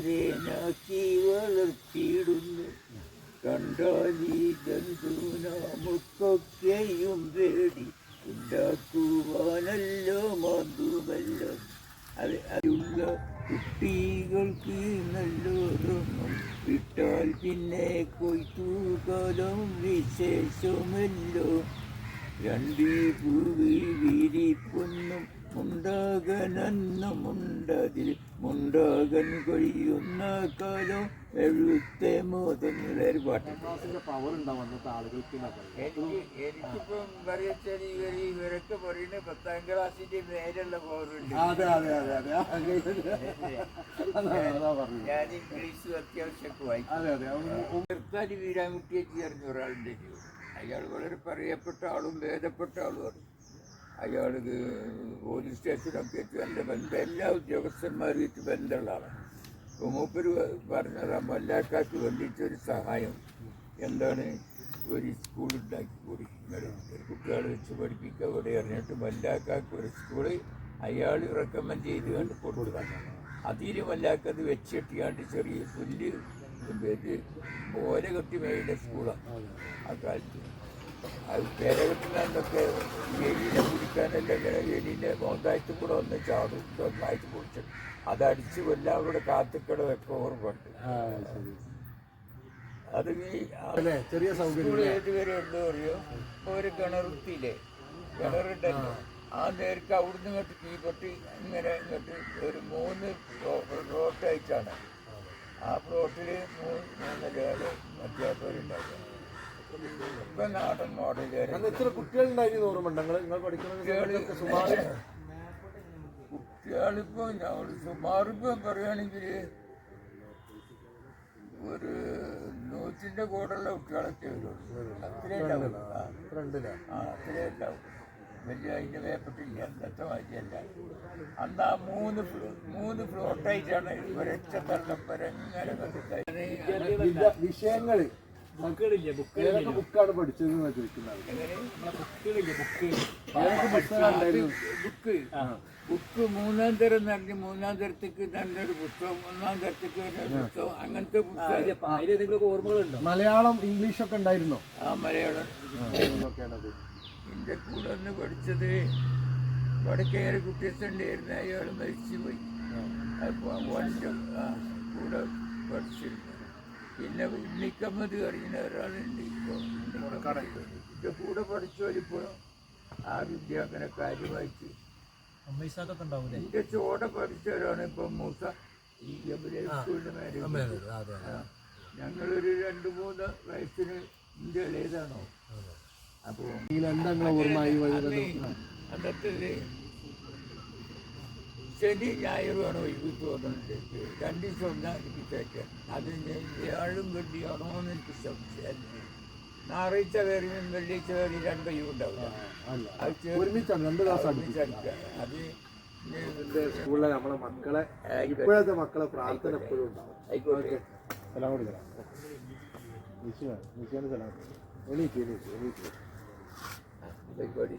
ഈശ്വരനാക്കി വളർത്തിയിടുന്നു. കണ്ടാലീ ജന്തു നമുക്കൊക്കെയും പേടി ഉണ്ടാക്കുവാനല്ലോ മാന്തുമല്ലോ. അതിലുള്ള കുട്ടികൾക്ക് നല്ലോരൊന്നും വിട്ടാൽ പിന്നെ കൊയ്ത്തുകാലം വിശേഷമല്ലോ. രണ്ട് പൂവിൽ വിരിപ്പൊന്നും മുണ്ടാകനൊന്നുമുണ്ടതിൽ മുണ്ടാകാൻ കഴിയുന്ന കാലം എഴുത്തെ മോദങ്ങളുടെ ഒരു പാട്ട്. എനിക്കിപ്പം പറയാച്ചാൽ ഇവരൊക്കെ പറയുന്നത് 10ാം ക്ലാസ്സിന്റെ മേലുള്ള പവറുണ്ട്. ഞാൻ ഇംഗ്ലീഷ് അത്യാവശ്യമൊക്കെ വായിക്കും. സർക്കാരി വീരാൻകുട്ടിയെ ചേർന്ന ഒരാളുണ്ട്. അയാൾ വളരെ പറയപ്പെട്ട ആളും ഭേദപ്പെട്ട ആളുമാണ്. അയാൾക്ക് പോലീസ് സ്റ്റേഷനൊക്കെ വെച്ച് നല്ല ബന്ധം, എല്ലാ ഉദ്യോഗസ്ഥന്മാരുമായിട്ട് ബന്ധമുള്ള ആളാണ്. അപ്പോൾ മൂപ്പര് പറഞ്ഞത് മല്ലാക്കാർക്ക് വേണ്ടിയിട്ടൊരു സഹായം എന്താണ്, ഒരു സ്കൂൾ ഉണ്ടാക്കിക്കൂടി, കുട്ടികളെ വെച്ച് പഠിപ്പിക്കുക ഇവിടെ അറിഞ്ഞിട്ട് മല്ലാക്കാർക്ക് ഒരു സ്കൂള് അയാൾ റെക്കമെൻഡ് ചെയ്ത് കണ്ട് കൊടുത്തതാണ്. അതിൽ മല്ലാക്കത് വെച്ചിട്ടിയാണ്ട് ചെറിയ പുല്ല് ഓല കെട്ടി മേയുടെ സ്കൂളാണ് ആ കാലത്ത്. അത് പേരകെട്ടിനൊക്കെ എലിനെ പിടിക്കാനല്ല, എലിൻ്റെ മോന്തായത്തിൽ കൂടെ വന്ന് ചാടും, ഒന്നായിട്ട് പൊടിച്ചിട്ട് അതടിച്ച് എല്ലാവരുടെ കാത്തിക്കട ഒക്കെ ഓർമ്മയുണ്ട്. അത് ചെറിയ സ്കൂൾ ഏതുവരെ ഉണ്ടോ അറിയോ? ഒരു കിണറുത്തിയില്ലേ, കിണറുണ്ടല്ലോ, ആ നേർക്ക് അവിടുന്ന് ഇങ്ങോട്ട് തീപ്പെട്ടി ഇങ്ങനെ ഇങ്ങോട്ട് ഒരു 3 പ്ലോട്ടായിട്ടാണ്. ആ പ്ലോട്ടിൽ 3 മറ്റേവരുണ്ടായിരുന്നു. ഇപ്പം നാടൻ മോഡൽ. എത്ര കുട്ടികളുണ്ടായിരുന്നു ഓർമ്മയുണ്ട് നിങ്ങൾ പഠിക്കുന്നത്? കുട്ടികളിപ്പോൾ സുമാറിപ്പോൾ പറയുകയാണെങ്കിൽ ഒരു 100ൻ്റെ കൂടെയുള്ള കുട്ടികളൊക്കെ വരുള്ളൂ. അത്രേ ഉണ്ടാവും. അത്രേ ഉണ്ടാവും. വലിയ അതിൻ്റെ വേപ്പട്ടില്ല, അന്നത്തെ മാതിരിയല്ല. അന്ന് ആ 3 ഫ്ലോട്ടായിട്ടാണ് ഒരൊറ്റ തള്ളപ്പരങ്ങനെ വിഷയങ്ങൾ. ബുക്കാണ് പഠിച്ചത് ബുക്ക് 3ാം തരം എന്ന് പറഞ്ഞ് 3ാം തരത്തേക്ക് നല്ലൊരു പുസ്തകം, 1ാം തരത്തേക്ക് പുസ്തകം, അങ്ങനത്തെ പുസ്തകം. ഓർമ്മകളുണ്ടോ? മലയാളം ഇംഗ്ലീഷൊക്കെ ഉണ്ടായിരുന്നോ? ആ മലയാളം എൻ്റെ കൂടെ ഒന്ന് പഠിച്ചത് വടക്കേറെ കുട്ടിയുണ്ടായിരുന്നു. അയാൾ മരിച്ചുപോയി. അപ്പോൾ കൂടെ പഠിച്ചിരുന്നു. പിന്നെ ഉണ്ണിക്കമ്മത് അറിയുന്ന ഒരാളുണ്ട്. ഇപ്പോൾ എൻ്റെ കൂടെ പഠിച്ചവരിപ്പോഴും ആ വിദ്യ അങ്ങനെ കാര്യമായിട്ട് എൻ്റെ ചോടെ പഠിച്ചവരാണ് ഇപ്പം മൂസ ഈ സ്കൂളിൻ്റെ മേലെ. ഞങ്ങളൊരു 2-3 വയസ്സിന് എൻ്റെ ഇളയതാണോ. അപ്പോൾ അന്നത്തെ ശനി ഞായറുമാണ് ഒഴിവ് തോന്നുന്നുണ്ട്. 2 ദിവസം ഒന്നാണ് എനിക്ക് തയ്ക്കാൻ. അതിന് വ്യാഴും വെള്ളിയാണോ എന്ന് എനിക്ക് സംശയം. ഞായറാഴ്ച വേറിയും വെള്ളിയാഴ്ച വേറി 2 ഒഴിവ് ഉണ്ടാവില്ല. അത് സ്കൂളിലെ നമ്മളെ മക്കളെ ഇപ്പോഴത്തെ മക്കളെ പ്രാർത്ഥന എപ്പോഴും ഉണ്ടാവും. ആയിക്കോട്ടെ. സലാം കൊടുക്കണം. എണീറ്റ് പരിപാടി